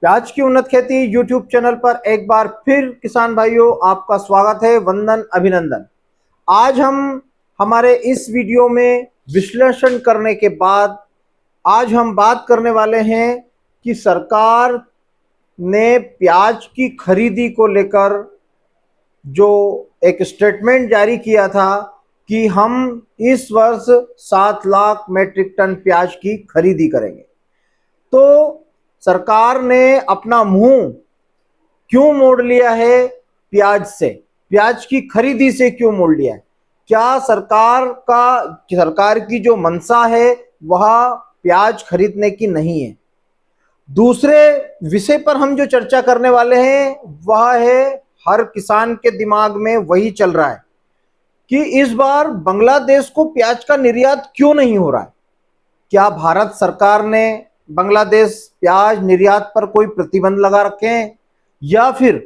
प्याज की उन्नत खेती यूट्यूब चैनल पर एक बार फिर किसान भाइयों आपका स्वागत है। वंदन अभिनंदन। आज हम हमारे इस वीडियो में विश्लेषण करने के बाद आज हम बात करने वाले हैं कि सरकार ने प्याज की खरीदी को लेकर जो एक स्टेटमेंट जारी किया था कि हम इस वर्ष 7 लाख मेट्रिक टन प्याज की खरीदी करेंगे। तो सरकार ने अपना मुंह क्यों मोड़ लिया है प्याज से, प्याज की खरीदी से क्यों मोड़ लिया है? क्या सरकार की जो मंशा है वह प्याज खरीदने की नहीं है? दूसरे विषय पर हम जो चर्चा करने वाले हैं वह है, हर किसान के दिमाग में वही चल रहा है कि इस बार बांग्लादेश को प्याज का निर्यात क्यों नहीं हो रहा है। क्या भारत सरकार ने बांग्लादेश प्याज निर्यात पर कोई प्रतिबंध लगा रखे हैं, या फिर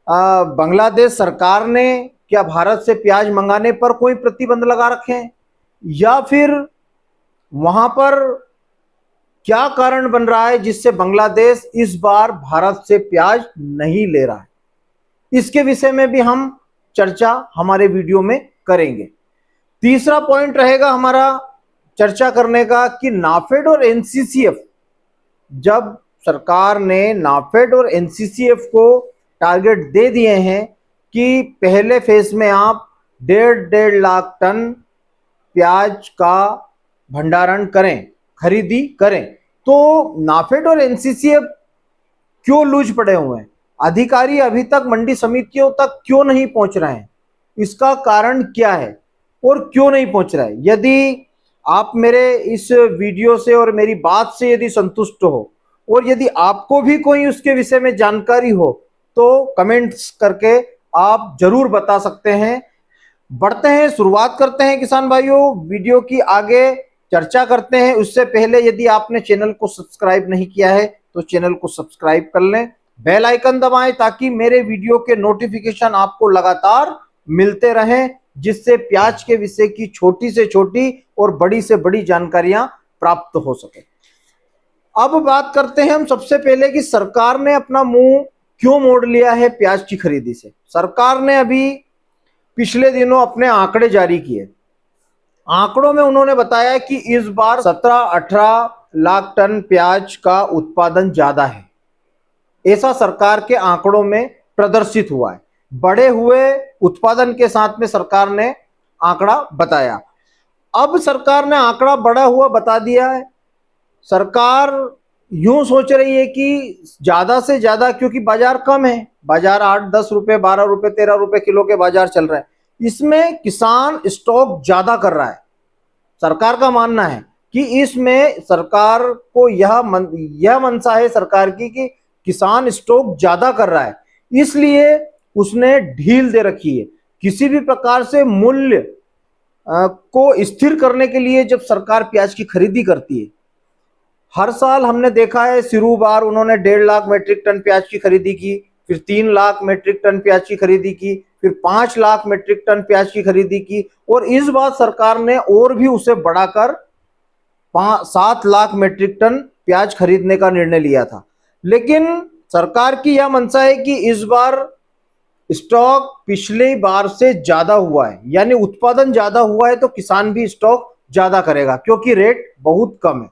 बांग्लादेश सरकार ने क्या भारत से प्याज मंगाने पर कोई प्रतिबंध लगा रखे हैं, या फिर वहां पर क्या कारण बन रहा है जिससे बांग्लादेश इस बार भारत से प्याज नहीं ले रहा है? इसके विषय में भी हम चर्चा हमारे वीडियो में करेंगे। तीसरा पॉइंट रहेगा हमारा चर्चा करने का कि नाफेड और एनसीसीएफ, जब सरकार ने नाफेड और एनसीसीएफ को टारगेट दे दिए हैं कि पहले फेज में आप 1.5 लाख टन प्याज का भंडारण करें, खरीदी करें, तो नाफेड और एनसीसीएफ क्यों लूज पड़े हुए हैं? अधिकारी अभी तक मंडी समितियों तक क्यों नहीं पहुंच रहे हैं? इसका कारण क्या है और क्यों नहीं पहुंच रहा है? यदि आप मेरे इस वीडियो से और मेरी बात से यदि संतुष्ट हो और यदि आपको भी कोई उसके विषय में जानकारी हो तो कमेंट्स करके आप जरूर बता सकते हैं। बढ़ते हैं, शुरुआत करते हैं किसान भाइयों, वीडियो की आगे चर्चा करते हैं। उससे पहले यदि आपने चैनल को सब्सक्राइब नहीं किया है तो चैनल को सब्सक्राइब कर लें, बेल आइकन दबाएं ताकि मेरे वीडियो के नोटिफिकेशन आपको लगातार मिलते रहें, जिससे प्याज के विषय की छोटी से छोटी और बड़ी से बड़ी जानकारियां प्राप्त हो सके। अब बात करते हैं हम सबसे पहले कि सरकार ने अपना मुंह क्यों मोड़ लिया है प्याज की खरीदी से। सरकार ने अभी पिछले दिनों अपने आंकड़े जारी किए। आंकड़ों में उन्होंने बताया कि इस बार 17-18 लाख टन प्याज का उत्पादन ज्यादा है, ऐसा सरकार के आंकड़ों में प्रदर्शित हुआ है। बढ़े हुए उत्पादन के साथ में सरकार ने आंकड़ा बताया। अब सरकार ने आंकड़ा बढ़ा हुआ बता दिया है। सरकार यूं सोच रही है कि ज्यादा से ज्यादा, क्योंकि बाजार कम है, बाजार 8-10 रुपए, 12 रुपए, 13 रुपए किलो के बाजार चल रहे हैं, इसमें किसान स्टॉक ज्यादा कर रहा है। सरकार का मानना है कि इसमें सरकार को यह मंशा है सरकार की कि किसान स्टॉक ज्यादा कर रहा है, इसलिए उसने ढील दे रखी है। किसी भी प्रकार से मूल्य को स्थिर करने के लिए जब सरकार प्याज की खरीदी करती है, हर साल हमने देखा है शुरू बार उन्होंने 1.5 लाख मेट्रिक टन प्याज की खरीदी की, फिर 3 लाख मेट्रिक टन प्याज की खरीदी की, फिर 5 लाख मेट्रिक टन प्याज की खरीदी की, और इस बार सरकार ने और भी उसे बढ़ाकर 7 लाख मेट्रिक टन प्याज खरीदने का निर्णय लिया था। लेकिन सरकार की यह मंशा है कि इस बार स्टॉक पिछली बार से ज्यादा हुआ है, यानी उत्पादन ज्यादा हुआ है तो किसान भी स्टॉक ज्यादा करेगा क्योंकि रेट बहुत कम है।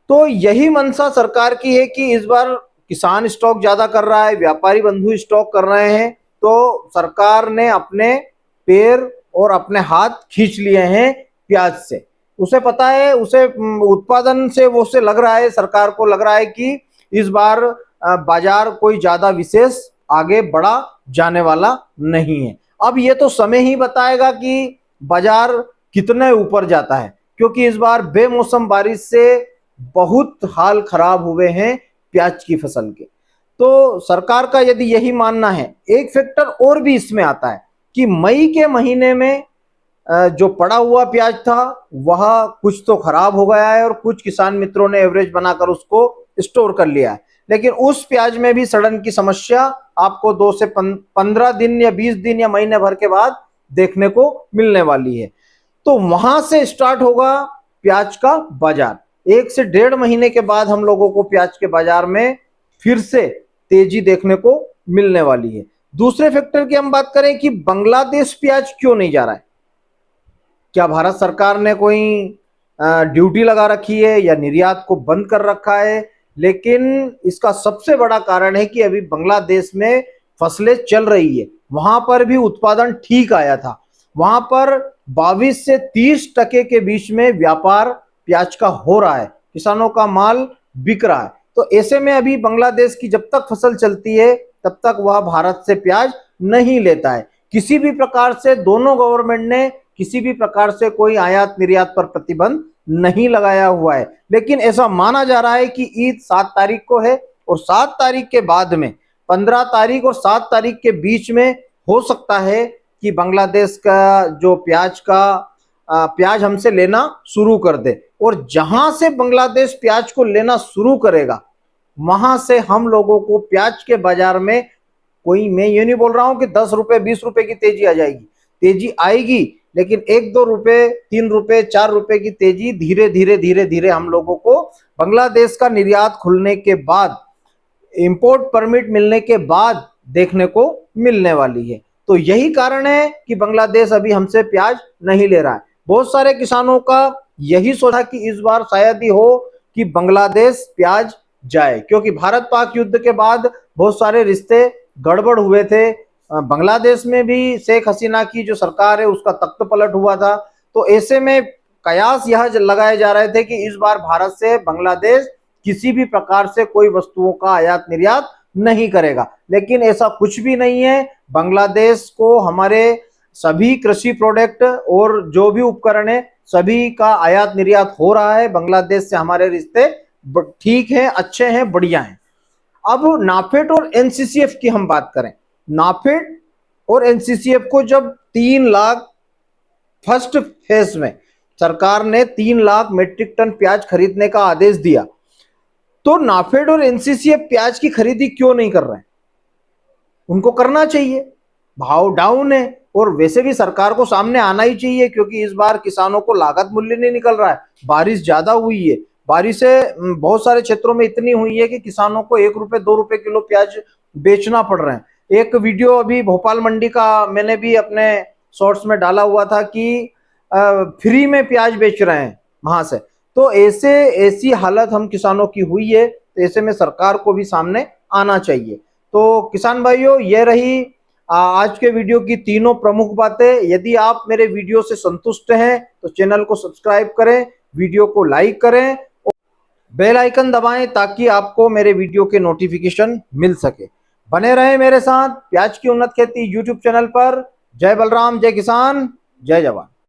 तो यही मंशा सरकार की है कि इस बार किसान स्टॉक ज्यादा कर रहा है, व्यापारी बंधु स्टॉक कर रहे हैं, तो सरकार ने अपने पैर और अपने हाथ खींच लिए हैं प्याज से। उसे पता है, उसे उत्पादन से वो उसे लग रहा है, सरकार को लग रहा है कि इस बार बाजार कोई ज्यादा विशेष आगे बढ़ा जाने वाला नहीं है। अब ये तो समय ही बताएगा कि बाजार कितने ऊपर जाता है, क्योंकि इस बार बेमौसम बारिश से बहुत हाल खराब हुए हैं प्याज की फसल के। तो सरकार का यदि यही मानना है, एक फैक्टर और भी इसमें आता है कि मई के महीने में जो पड़ा हुआ प्याज था वह कुछ तो खराब हो गया है और कुछ किसान मित्रों ने एवरेज बनाकर उसको स्टोर कर लिया है, लेकिन उस प्याज में भी सड़न की समस्या आपको 2 से 15 दिन या 20 दिन या महीने भर के बाद देखने को मिलने वाली है। तो वहां से स्टार्ट होगा प्याज का बाजार। 1 से 1.5 महीने के बाद हम लोगों को प्याज के बाजार में फिर से तेजी देखने को मिलने वाली है। दूसरे फैक्टर की हम बात करें कि बांग्लादेश प्याज क्यों नहीं जा रहा है। क्या भारत सरकार ने कोई ड्यूटी लगा रखी है या निर्यात को बंद कर रखा है? लेकिन इसका सबसे बड़ा कारण है कि अभी बांग्लादेश में फसलें चल रही है, वहां पर भी उत्पादन ठीक आया था। वहां पर 22 से 30% के बीच में व्यापार प्याज का हो रहा है, किसानों का माल बिक रहा है। तो ऐसे में अभी बांग्लादेश की जब तक फसल चलती है तब तक वह भारत से प्याज नहीं लेता है। किसी भी प्रकार से दोनों गवर्नमेंट ने किसी भी प्रकार से कोई आयात निर्यात पर प्रतिबंध नहीं लगाया हुआ है। लेकिन ऐसा माना जा रहा है कि ईद 7 तारीख को है और 7 तारीख के बाद में 15 तारीख और 7 तारीख के बीच में हो सकता है कि बांग्लादेश का जो प्याज हमसे लेना शुरू कर दे। और जहां से बांग्लादेश प्याज को लेना शुरू करेगा वहां से हम लोगों को प्याज के बाजार में मैं ये नहीं बोल रहा हूं कि 10 रुपए 20 रुपए की तेजी आ जाएगी, तेजी आएगी, लेकिन 1-2 रुपए 3 रुपए 4 रुपए की तेजी धीरे धीरे धीरे धीरे हम लोगों को बांग्लादेश का निर्यात खुलने के बाद, इंपोर्ट परमिट मिलने के बाद देखने को मिलने वाली है। तो यही कारण है कि बांग्लादेश अभी हमसे प्याज नहीं ले रहा है। बहुत सारे किसानों का यही सोचा कि इस बार शायद ही हो कि बांग्लादेश प्याज जाए, क्योंकि भारत पाक युद्ध के बाद बहुत सारे रिश्ते गड़बड़ हुए थे। बांग्लादेश में भी शेख हसीना की जो सरकार है उसका तख्त पलट हुआ था। तो ऐसे में कयास यह लगाए जा रहे थे कि इस बार भारत से बांग्लादेश किसी भी प्रकार से कोई वस्तुओं का आयात निर्यात नहीं करेगा, लेकिन ऐसा कुछ भी नहीं है। बांग्लादेश को हमारे सभी कृषि प्रोडक्ट और जो भी उपकरण है सभी का आयात निर्यात हो रहा है। बांग्लादेश से हमारे रिश्ते ठीक हैं, अच्छे हैं, बढ़िया हैं। अब नाफेड और एनसीसीएफ की हम बात करें। नाफेड और एनसीसीएफ को जब 3 लाख फर्स्ट फेज में सरकार ने 3 लाख मेट्रिक टन प्याज खरीदने का आदेश दिया, तो नाफेड और एनसीसीएफ प्याज की खरीदी क्यों नहीं कर रहे हैं? उनको करना चाहिए, भाव डाउन है और वैसे भी सरकार को सामने आना ही चाहिए, क्योंकि इस बार किसानों को लागत मूल्य नहीं निकल रहा है। बारिश ज्यादा हुई है, बारिशें बहुत सारे क्षेत्रों में इतनी हुई है कि किसानों को 1 रुपए 2 रुपए किलो प्याज बेचना पड़ रहा है। एक वीडियो अभी भोपाल मंडी का मैंने भी अपने शॉर्ट्स में डाला हुआ था कि फ्री में प्याज बेच रहे हैं वहां से। तो ऐसी हालत हम किसानों की हुई है, तो ऐसे में सरकार को भी सामने आना चाहिए। तो किसान भाइयों, ये रही आज के वीडियो की तीनों प्रमुख बातें। यदि आप मेरे वीडियो से संतुष्ट हैं तो चैनल को सब्सक्राइब करें, वीडियो को लाइक करें और बेल आइकन दबाएं ताकि आपको मेरे वीडियो के नोटिफिकेशन मिल सके। बने रहें मेरे साथ प्याज की उन्नत खेती यूट्यूब चैनल पर। जय बलराम, जय किसान, जय जवान।